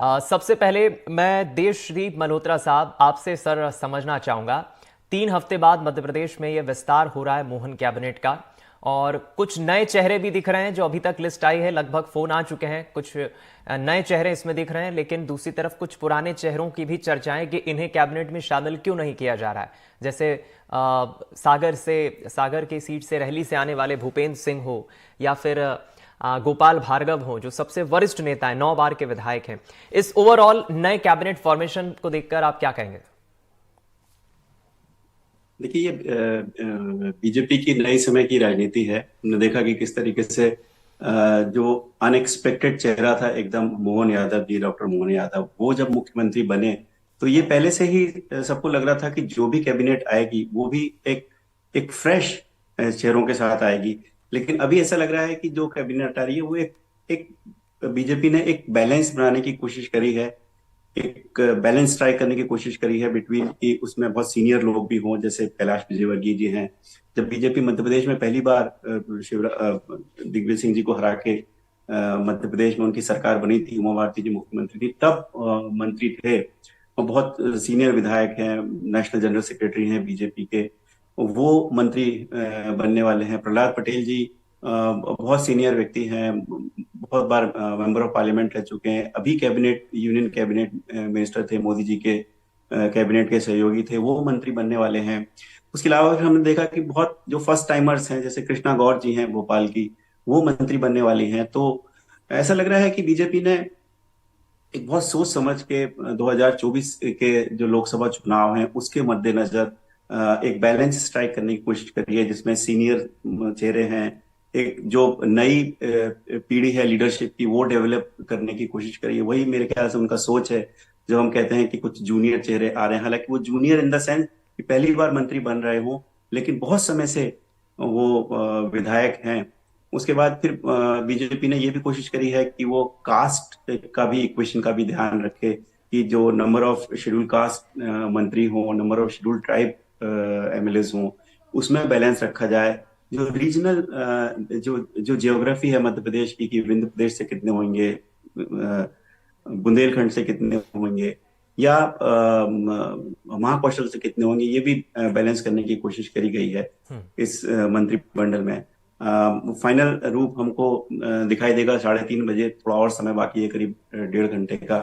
सबसे पहले मैं देशश्री मल्होत्रा साहब आपसे सर समझना चाहूंगा। 3 हफ्ते बाद मध्य प्रदेश में ये विस्तार हो रहा है मोहन कैबिनेट का, और कुछ नए चेहरे भी दिख रहे हैं। जो अभी तक लिस्ट आई है, लगभग फोन आ चुके हैं, कुछ नए चेहरे इसमें दिख रहे हैं। लेकिन दूसरी तरफ कुछ पुराने चेहरों की भी चर्चाएं कि इन्हें कैबिनेट में शामिल क्यों नहीं किया जा रहा है। जैसे सागर की सीट से, रहली से आने वाले भूपेंद्र सिंह हो, या फिर गोपाल भार्गव हो, जो सबसे वरिष्ठ नेता है, 9 बार के विधायक हैं। इस ओवरऑल नए कैबिनेट फॉर्मेशन को देखकर आप क्या कहेंगे? देखिए, ये बीजेपी की नई समय की राजनीति है। हमने देखा कि किस तरीके से जो अनएक्सपेक्टेड चेहरा था एकदम, मोहन यादव जी, डॉक्टर मोहन यादव, वो जब मुख्यमंत्री बने तो ये पहले से ही सबको लग रहा था कि जो भी कैबिनेट आएगी वो भी एक एक फ्रेश चेहरों के साथ आएगी। लेकिन अभी ऐसा लग रहा है कि जो कैबिनेट आ रही है वो एक बीजेपी ने एक बैलेंस बनाने की कोशिश करी है, एक बैलेंस ट्राई करने की कोशिश करी है बिटवीन कि उसमें बहुत सीनियर लोग भी हों, जैसे कैलाश विजयवर्गीय जी हैं। जब बीजेपी मध्य प्रदेश में पहली बार दिग्विजय सिंह जी को हरा के मध्य प्रदेश में उनकी सरकार बनी थी, उमा भारती जी मुख्यमंत्री थी, तब मंत्री थे। और बहुत सीनियर विधायक हैं, नेशनल जनरल सेक्रेटरी हैं बीजेपी के, वो मंत्री बनने वाले हैं। प्रहलाद पटेल जी बहुत सीनियर व्यक्ति हैं, बहुत बार मेंबर ऑफ पार्लियामेंट रह चुके हैं, अभी कैबिनेट, यूनियन कैबिनेट मिनिस्टर थे, मोदी जी के कैबिनेट के सहयोगी थे, वो मंत्री बनने वाले हैं। उसके अलावा फिर हमने देखा कि बहुत जो फर्स्ट टाइमर्स हैं, जैसे कृष्णा गौर जी हैं भोपाल की, वो मंत्री बनने वाली हैं। तो ऐसा लग रहा है कि बीजेपी ने एक बहुत सोच समझ के 2024 के जो लोकसभा चुनाव हैं उसके मद्देनजर एक बैलेंस स्ट्राइक करने की कोशिश करी है, जिसमें सीनियर चेहरे हैं, एक जो नई पीढ़ी है लीडरशिप की, वो डेवलप करने की कोशिश करी है। वही मेरे ख्याल से उनका सोच है। जो हम कहते हैं कि कुछ जूनियर चेहरे आ रहे हैं, हालांकि वो जूनियर इन द सेंस कि पहली बार मंत्री बन रहे हो, लेकिन बहुत समय से वो विधायक हैं। उसके बाद फिर बीजेपी ने ये भी कोशिश करी है कि वो कास्ट का भी, इक्वेशन का भी ध्यान रखे, कि जो नंबर ऑफ शेड्यूल कास्ट मंत्री हो, number of schedule tribe MLAs हो, उसमें बैलेंस रखा जाए। जो रीजनल जो जो जियोग्राफी है मध्य प्रदेश की, कि विंध्य प्रदेश से कितने होंगे, बुंदेलखंड से कितने होंगे, या महाकौशल से कितने होंगे, ये भी बैलेंस करने की कोशिश करी गई है इस मंत्रिमंडल में। फाइनल रूप हमको दिखाई देगा 3:30 बजे, थोड़ा और समय बाकी है, करीब 1.5 घंटे का,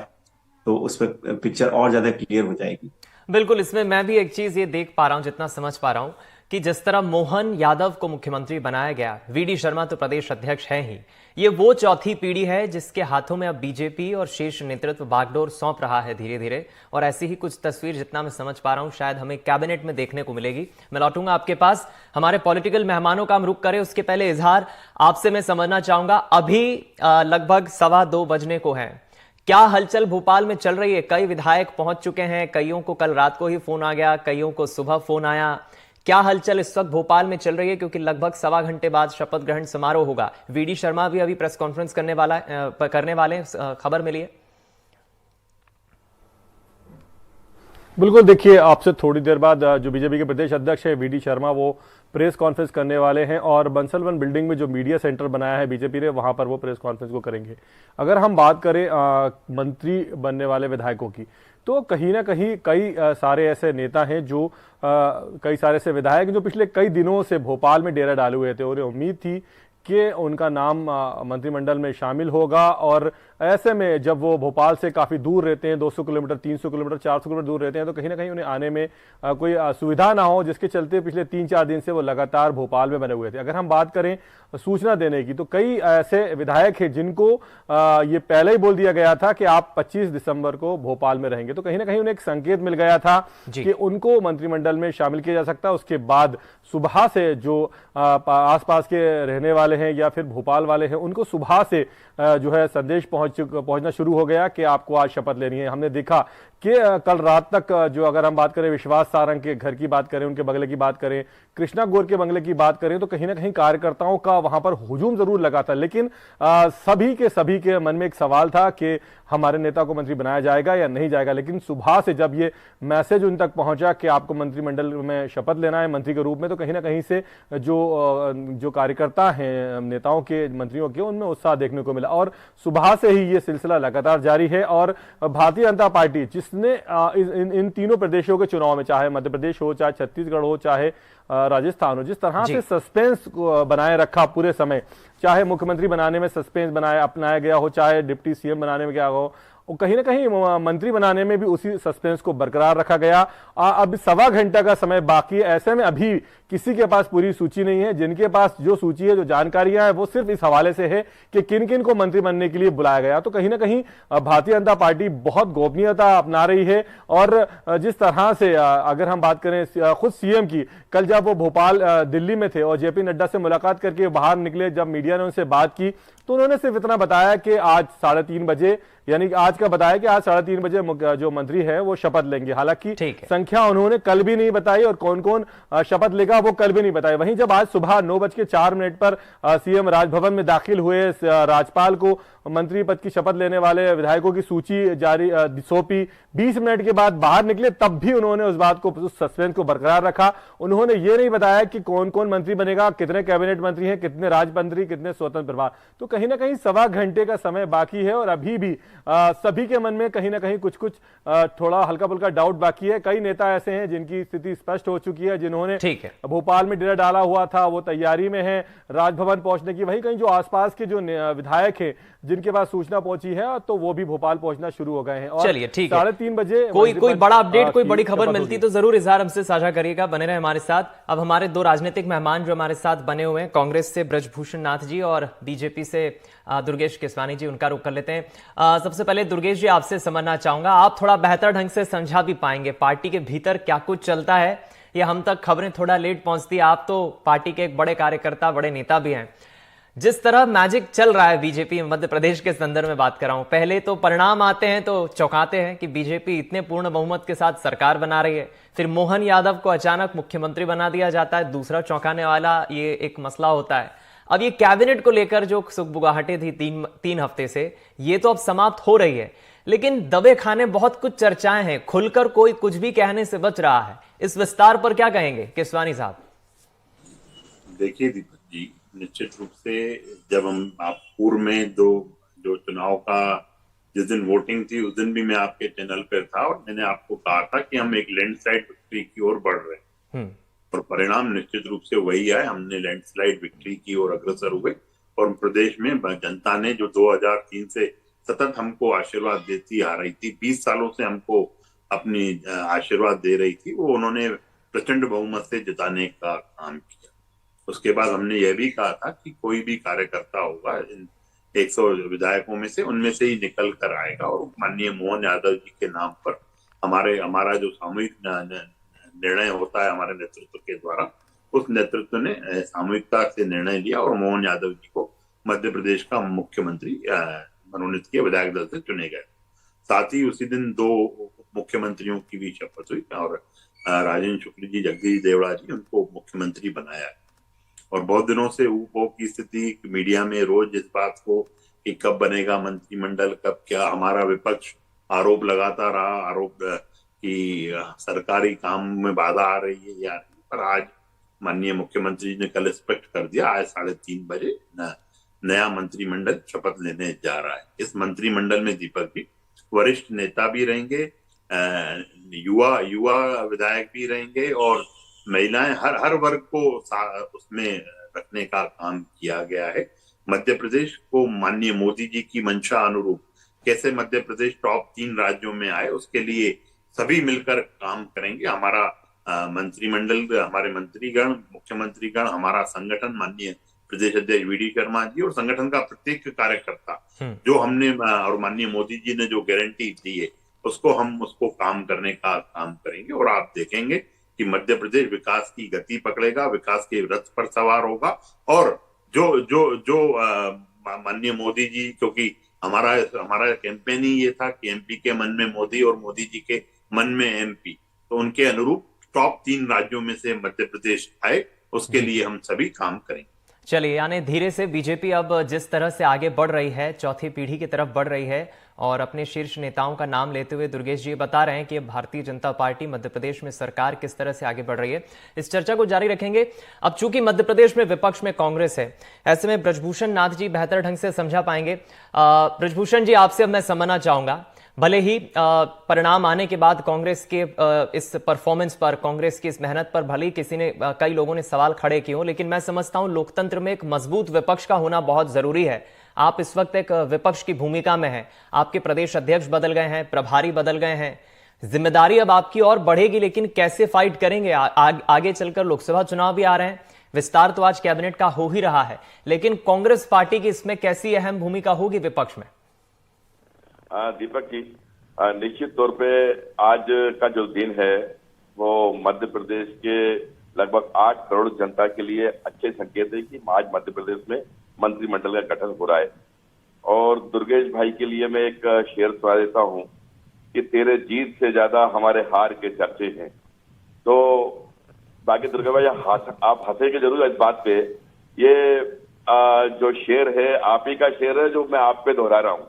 तो उस पर पिक्चर और ज्यादा क्लियर हो जाएगी। बिल्कुल, इसमें मैं भी एक चीज ये देख पा रहा हूं, जितना समझ पा रहा हूं, कि जिस तरह मोहन यादव को मुख्यमंत्री बनाया गया, वीडी शर्मा तो प्रदेश अध्यक्ष हैं ही, ये वो चौथी पीढ़ी है जिसके हाथों में अब बीजेपी और शीर्ष नेतृत्व बागडोर सौंप रहा है धीरे धीरे। और ऐसी ही कुछ तस्वीर, जितना मैं समझ पा रहा हूं, शायद हमें कैबिनेट में देखने को मिलेगी। मैं लौटूंगा आपके पास, हमारे पॉलिटिकल मेहमानों का हम रुख करें उसके पहले इजहार आपसे मैं समझना चाहूंगा। अभी लगभग 2:15 बजने को है, क्या हलचल भोपाल में चल रही है? कई विधायक पहुंच चुके हैं, कईयों को कल रात को ही फोन आ गया, कईयों को सुबह फोन आया। क्या हलचल इस वक्त भोपाल में चल रही है? क्योंकि लगभग 1.25 घंटे बाद शपथ ग्रहण समारोह होगा। वीडी शर्मा भी अभी प्रेस कॉन्फ्रेंस करने वाले खबर मिली है। बिल्कुल, देखिए, आपसे थोड़ी देर बाद जो बीजेपी के प्रदेश अध्यक्ष है वीडी शर्मा, वो प्रेस कॉन्फ्रेंस करने वाले हैं, और बंसल वन बिल्डिंग में जो मीडिया सेंटर बनाया है बीजेपी ने, वहां पर वो प्रेस कॉन्फ्रेंस को करेंगे। अगर हम बात करें मंत्री बनने वाले विधायकों की, तो कहीं ना कहीं कई सारे ऐसे नेता हैं जो कई सारे ऐसे विधायक जो पिछले कई दिनों से भोपाल में डेरा डाले हुए थे। उन्हें उम्मीद थी कि उनका नाम मंत्रिमंडल में शामिल होगा, और ऐसे में जब वो भोपाल से काफी दूर रहते हैं, 200 किलोमीटर, 300 किलोमीटर, 400 किलोमीटर दूर रहते हैं, तो कहीं ना कहीं उन्हें आने में कोई सुविधा ना हो, जिसके चलते पिछले 3-4 दिन से वो लगातार भोपाल में बने हुए थे। अगर हम बात करें सूचना देने की, तो कई ऐसे विधायक हैं जिनको ये पहले ही बोल दिया गया था कि आप 25 दिसंबर को भोपाल में रहेंगे, तो कहीं ना कहीं उन्हें एक संकेत मिल गया था कि उनको मंत्रिमंडल में शामिल किया जा सकता है। उसके बाद सुबह से जो आसपास के रहने वाले हैं या फिर भोपाल वाले हैं, उनको सुबह से जो है संदेश पहुंचना शुरू हो गया कि आपको आज शपथ लेनी है। हमने देखा कि कल रात तक जो, अगर हम बात करें विश्वास सारंग के घर की बात करें, उनके बंगले की बात करें, कृष्णा गौर के बंगले की बात करें, तो कहीं ना कहीं कार्यकर्ताओं का वहां पर हुजूम जरूर लगा था। लेकिन सभी के मन में एक सवाल था कि हमारे नेता को मंत्री बनाया जाएगा या नहीं जाएगा। लेकिन सुबह से जब ये मैसेज उन तक पहुंचा कि आपको मंत्रिमंडल में शपथ लेना है मंत्री के रूप में, तो कहीं ना कहीं से जो कार्यकर्ता हैं नेताओं के, मंत्रियों के, उनमें उत्साह देखने को मिला। और सुबह से ही ये सिलसिला लगातार जारी है। और भारतीय जनता पार्टी जिसने इन तीनों प्रदेशों के चुनाव में, चाहे मध्य प्रदेश हो, चाहे छत्तीसगढ़ हो, चाहे राजस्थान हो, जिस तरह से सस्पेंस बनाए रखा पूरे समय, चाहे मुख्यमंत्री बनाने में सस्पेंस अपनाया गया हो, चाहे डिप्टी सीएम बनाने में क्या हो, कहीं ना कहीं मंत्री बनाने में भी उसी सस्पेंस को बरकरार रखा गया। अब 1.25 घंटा का समय बाकी है। ऐसे में अभी किसी के पास पूरी सूची नहीं है। जिनके पास जो सूची है, जो जानकारियां है, वो सिर्फ इस हवाले से है कि किन किन को मंत्री बनने के लिए बुलाया गया। तो कहीं ना कहीं भारतीय जनता पार्टी बहुत गोपनीयता अपना रही है। और जिस तरह से अगर हम बात करें खुद सीएम की, कल जब वो भोपाल दिल्ली में थे और जेपी नड्डा से मुलाकात करके बाहर निकले, जब मीडिया ने उनसे बात की तो उन्होंने सिर्फ इतना बताया कि आज 3:30 बजे, यानी आज का बताया कि आज 3:30 बजे जो मंत्री है वो शपथ लेंगे। हालांकि संख्या उन्होंने कल भी नहीं बताई और कौन कौन शपथ लेगा वो कल भी नहीं बताई। वहीं जब आज सुबह 9:04 पर सीएम राजभवन में दाखिल हुए, राज्यपाल को मंत्री पद की शपथ लेने वाले विधायकों की सूची जारी सौंपी, 20 मिनट के बाद बाहर निकले, तब भी उन्होंने उस बात को, उस सस्पेंस को बरकरार रखा। उन्होंने ये नहीं बताया कि कौन कौन मंत्री बनेगा, कितने कैबिनेट मंत्री हैं, कितने राज्य मंत्री, कितने स्वतंत्र प्रभार। तो कहीं ना कहीं 1.25 घंटे का समय बाकी है और अभी भी सभी के मन में कहीं ना कहीं कुछ कुछ थोड़ा हल्का फुल्का डाउट बाकी है। कई नेता ऐसे हैं जिनकी स्थिति स्पष्ट हो चुकी है, जिन्होंने भोपाल में डेरा डाला हुआ था, वो तैयारी में है राजभवन पहुंचने की। वहीं कहीं जो आसपास के जो विधायक हैं जिनके पास सूचना पहुंची है, तो वो भी भोपाल पहुंचना शुरू हो गए हैं। और चलिए ठीक है, 3:30 बजे कोई बड़ा अपडेट, कोई बड़ी खबर मिलती तो जरूर इजहार हमसे साझा करिएगा, बने रहे हमारे साथ। अब हमारे दो राजनीतिक मेहमान जो हमारे साथ बने हुए हैं, कांग्रेस से ब्रजभूषण नाथ जी और बीजेपी से दुर्गेश केसवानी जी, उनका रुख कर लेते हैं। सबसे पहले दुर्गेश जी, आपसे समझना चाहूंगा, आप थोड़ा बेहतर ढंग से समझा भी पाएंगे पार्टी के भीतर क्या कुछ चलता है, या हम तक खबरें थोड़ा लेट पहुंचती है? आप तो पार्टी के एक बड़े कार्यकर्ता, बड़े नेता भी हैं। जिस तरह मैजिक चल रहा है बीजेपी मध्य प्रदेश के संदर्भ में बात कर रहा हूं, पहले तो परिणाम आते हैं तो चौंकाते हैं कि बीजेपी इतने पूर्ण बहुमत के साथ सरकार बना रही है, फिर मोहन यादव को अचानक मुख्यमंत्री बना दिया जाता है। दूसरा चौंकाने वाला ये एक मसला होता है, अब ये कैबिनेट को लेकर जो सुगबुगाहटें थी तीन हफ्ते से, ये तो अब समाप्त हो रही है, लेकिन दबे खाने बहुत कुछ चर्चाएं हैं, खुलकर कोई कुछ भी कहने से बच रहा है। इस विस्तार पर क्या कहेंगे केसवानी साहब? देखिए दीपक जी, निश्चित रूप से जब आप पूर्व में जो चुनाव का जिस दिन वोटिंग थी उस दिन भी मैं आपके चैनल पर था और मैंने आपको कहा था कि हम एक लैंडस्लाइड विक्ट्री की ओर बढ़ रहे हैं और परिणाम निश्चित रूप से वही है। हमने लैंडस्लाइड विक्ट्री की ओर अग्रसर हुए और प्रदेश में जनता ने जो 2003 से सतत हमको आशीर्वाद देती आ रही थी, 20 सालों से हमको अपनी आशीर्वाद दे रही थी, वो उन्होंने प्रचंड बहुमत से जिताने का काम किया। उसके बाद हमने यह भी कहा था कि कोई भी कार्यकर्ता होगा इन 100 विधायकों में से, उनमें से ही निकल कर आएगा और माननीय मोहन यादव जी के नाम पर हमारा जो सामूहिक निर्णय होता है हमारे नेतृत्व के द्वारा, उस नेतृत्व ने सामूहिकता से निर्णय लिया और मोहन यादव जी को मध्य प्रदेश का मुख्यमंत्री मनोनीत किया, विधायक दल से चुने गए। साथ ही उसी दिन 2 मुख्यमंत्रियों की भी शपथ हुई और राजेंद्र शुक्ल जी, जगदीश देवड़ा जी, उनको मुख्यमंत्री बनाया है। और बहुत दिनों से वो की स्थिति मीडिया में रोज इस बात को कि कब बनेगा मंत्रिमंडल, कब क्या, हमारा विपक्ष आरोप लगाता रहा, आरोप कि सरकारी काम में बाधा आ रही है या नहीं, पर आज माननीय मुख्यमंत्री ने कल स्पष्ट कर दिया, आज 3:30 बजे नया मंत्रिमंडल शपथ लेने जा रहा है। इस मंत्रिमंडल में दीपक जी वरिष्ठ नेता भी रहेंगे, युवा विधायक भी रहेंगे और महिलाएं, हर वर्ग को उसमें रखने का काम किया गया है। मध्य प्रदेश को माननीय मोदी जी की मंशा अनुरूप कैसे मध्य प्रदेश टॉप 3 राज्यों में आए, उसके लिए सभी मिलकर काम करेंगे। हमारा मंत्रिमंडल, हमारे मंत्रीगण, मुख्यमंत्रीगण, हमारा संगठन, माननीय प्रदेश अध्यक्ष वीडी शर्मा जी और संगठन का प्रत्येक कार्यकर्ता जो हमने और माननीय मोदी जी ने जो गारंटी दी है उसको काम करने का काम करेंगे और आप देखेंगे कि मध्य प्रदेश विकास की गति पकड़ेगा, विकास के रथ पर सवार होगा। और जो माननीय मोदी जी, क्योंकि हमारा कैंपेन ही ये था कि एमपी के मन में मोदी और मोदी जी के मन में एमपी, तो उनके अनुरूप टॉप 3 राज्यों में से मध्य प्रदेश आए, उसके लिए हम सभी काम करेंगे। चलिए, यानी धीरे से बीजेपी अब जिस तरह से आगे बढ़ रही है, चौथी पीढ़ी की तरफ बढ़ रही है, और अपने शीर्ष नेताओं का नाम लेते हुए दुर्गेश जी बता रहे हैं कि भारतीय जनता पार्टी मध्य प्रदेश में सरकार किस तरह से आगे बढ़ रही है। इस चर्चा को जारी रखेंगे। अब चूंकि मध्य प्रदेश में विपक्ष में कांग्रेस है, ऐसे में ब्रजभूषण नाथ जी बेहतर ढंग से समझा पाएंगे। ब्रजभूषण जी, आपसे अब मैं समझना चाहूंगा, भले ही परिणाम आने के बाद कांग्रेस के इस परफॉर्मेंस पर, कांग्रेस की इस मेहनत पर भले ही किसी ने कई लोगों ने सवाल खड़े किए हों, लेकिन मैं समझता हूं लोकतंत्र में एक मजबूत विपक्ष का होना बहुत जरूरी है। आप इस वक्त एक विपक्ष की भूमिका में हैं। आपके प्रदेश अध्यक्ष बदल गए हैं, प्रभारी बदल गए हैं, जिम्मेदारी अब आपकी और बढ़ेगी, लेकिन कैसे फाइट करेंगे? आगे चलकर लोकसभा चुनाव भी आ रहे हैं, विस्तार तो आज कैबिनेट का हो ही रहा है, लेकिन कांग्रेस पार्टी की इसमें कैसी अहम भूमिका होगी विपक्ष में? दीपक जी, निश्चित तौर पे आज का जो दिन है वो मध्य प्रदेश के लगभग 8 करोड़ जनता के लिए अच्छे संकेत है कि आज मध्य प्रदेश में मंत्रिमंडल का गठन हो रहा है। और दुर्गेश भाई के लिए मैं एक शेर सुना देता हूं कि तेरे जीत से ज्यादा हमारे हार के चर्चे हैं। तो बाकी दुर्गेश भाई आप हंसेंगे जरूर इस बात पे। ये जो शेर है आप ही का शेर है जो मैं आप पे दोहरा रहा हूं।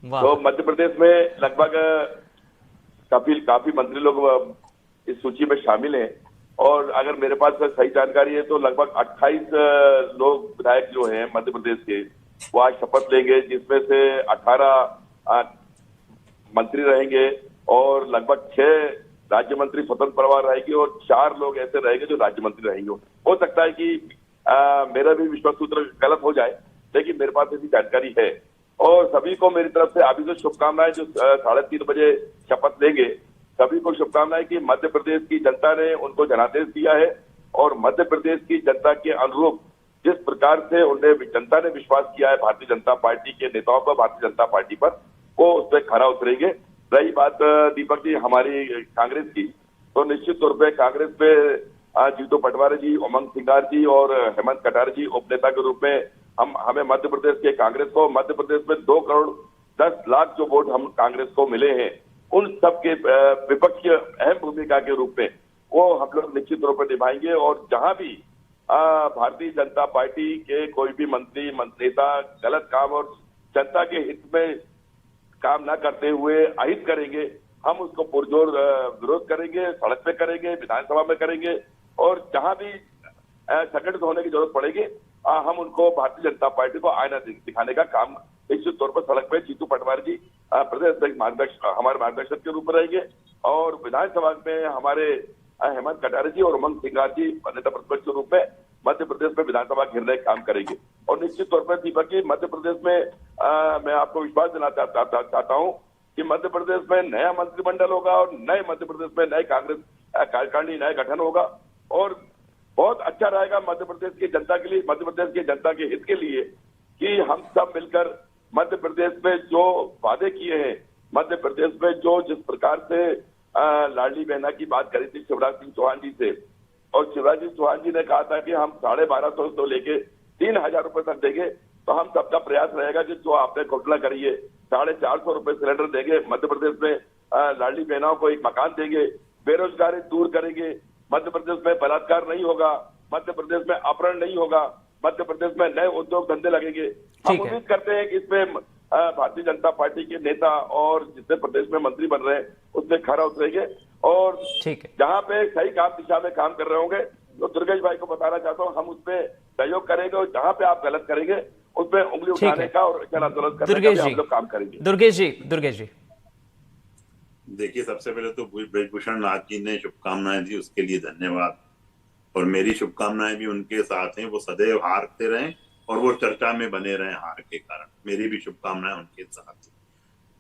तो मध्य प्रदेश में लगभग काफी मंत्री लोग इस सूची में शामिल हैं, और अगर मेरे पास सही जानकारी है तो लगभग 28 लोग विधायक जो हैं मध्य प्रदेश के वो आज शपथ लेंगे, जिसमें से 18 मंत्री रहेंगे और लगभग 6 राज्य मंत्री स्वतंत्र प्रभार रहेगी और 4 लोग ऐसे रहेंगे जो राज्य मंत्री रहेंगे। हो सकता है कि मेरा भी विश्वास सूत्र गलत हो जाए, लेकिन मेरे पास ऐसी जानकारी है। और सभी को मेरी तरफ से अभी तो शुभकामनाएं, जो 3:30 बजे शपथ लेंगे, सभी को शुभकामनाएं कि मध्य प्रदेश की जनता ने उनको जनादेश दिया है और मध्य प्रदेश की जनता के अनुरूप जिस प्रकार से जनता ने विश्वास किया है भारतीय जनता पार्टी के नेताओं पर, भारतीय जनता पार्टी पर, वो उस पर खरा उतरेंगे। रही बात दीपक जी हमारी कांग्रेस की, तो निश्चित तौर पर कांग्रेस पे जीतू पटवारी जी, उमंग सिंगार जी और हेमंत कटारे जी उपनेता के रूप में हमें मध्य प्रदेश के कांग्रेस को मध्य प्रदेश में 2 करोड़ 10 लाख जो वोट हम कांग्रेस को मिले हैं, उन सब के विपक्ष की अहम भूमिका के रूप में वो हम लोग निश्चित तौर पर निभाएंगे। और जहां भी भारतीय जनता पार्टी के कोई भी मंत्री नेता गलत काम और जनता के हित में काम न करते हुए अहित करेंगे, हम उसको पुरजोर विरोध करेंगे, सड़क पे करेंगे, विधानसभा में करेंगे, और जहां भी संगठित होने की जरूरत पड़ेगी हम उनको भारतीय जनता पार्टी को आईना दिखाने का काम निश्चित तौर पर सड़क पे जीतू पटवारी जी प्रदेश हमारे मार्गदर्शक के रूप में रहेंगे, और विधानसभा में हमारे हेमंत कटारे जी और उमंग सिंगार जी नेता प्रतिपक्ष के रूप में मध्य प्रदेश में विधानसभा घेरने का काम करेंगे। और निश्चित तौर पर दीपक जी मध्य प्रदेश में मैं आपको विश्वास दिलाना चाहता हूँ कि मध्य प्रदेश में नया मंत्रिमंडल होगा और नए मध्य प्रदेश में नए कांग्रेस कार्यकारिणी नया गठन होगा, और बहुत अच्छा रहेगा मध्य प्रदेश की जनता के लिए, मध्य प्रदेश की जनता के हित के लिए, कि हम सब मिलकर मध्य प्रदेश में जो वादे किए हैं, मध्य प्रदेश में जो जिस प्रकार से लाडली बहना की बात करी थी शिवराज सिंह चौहान जी से, और शिवराज सिंह चौहान जी ने कहा था कि हम 1250 से लेके 3000 रुपए तक देंगे, तो हम सबका प्रयास रहेगा कि जो आपने घोषणा करी है 450 रुपए सिलेंडर देंगे, मध्य प्रदेश में लाडली बहनाओं को एक मकान देंगे, बेरोजगारी दूर करेंगे, मध्य प्रदेश में बलात्कार नहीं होगा, मध्य प्रदेश में अपहरण नहीं होगा, मध्य प्रदेश में नए उद्योग धंधे लगेंगे। हम उम्मीद करते हैं कि इसमें भारतीय जनता पार्टी के नेता और जितने प्रदेश में मंत्री बन रहे हैं उसमें खरा उतरेंगे, और जहां पे सही काम दिशा में काम कर रहे होंगे तो दुर्गेश भाई को बताना चाहता हूँ हम उसमें सहयोग करेंगे, और जहां पे आप गलत करेंगे उसमें उंगली उठाने का और जन आंदोलन करने का हम लोग काम करेंगे। दुर्गेश जी देखिए, सबसे पहले तो ब्रजभूषण नाथ जी ने शुभकामनाएं दी, उसके लिए धन्यवाद, और मेरी शुभकामनाएं भी उनके साथ हैं, वो सदैव हारते रहें और वो चर्चा में बने रहें हार के कारण, मेरी भी शुभकामनाएं उनके साथ हैं।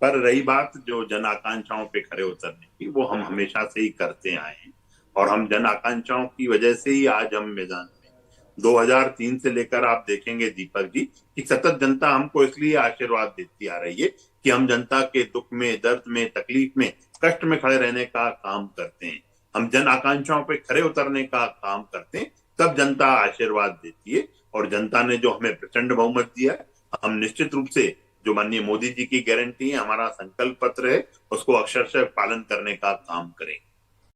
पर रही बात जो जन आकांक्षाओं पे खरे उतरने की, वो हम हमेशा से ही करते आए हैं, और हम जन आकांक्षाओं की वजह से ही आज हम मैदान में 2003 से लेकर आप देखेंगे दीपक जी कि सतत जनता हमको इसलिए आशीर्वाद देती आ रही है कि हम जनता के दुख में, दर्द में, तकलीफ में, कष्ट में खड़े रहने का काम करते हैं, हम जन आकांक्षाओं पे खड़े उतरने का काम करते हैं, तब जनता आशीर्वाद देती है। और जनता ने जो हमें प्रचंड बहुमत दिया है, हम निश्चित रूप से जो माननीय मोदी जी की गारंटी है, हमारा संकल्प पत्र है, उसको अक्षरशः पालन करने का काम करें।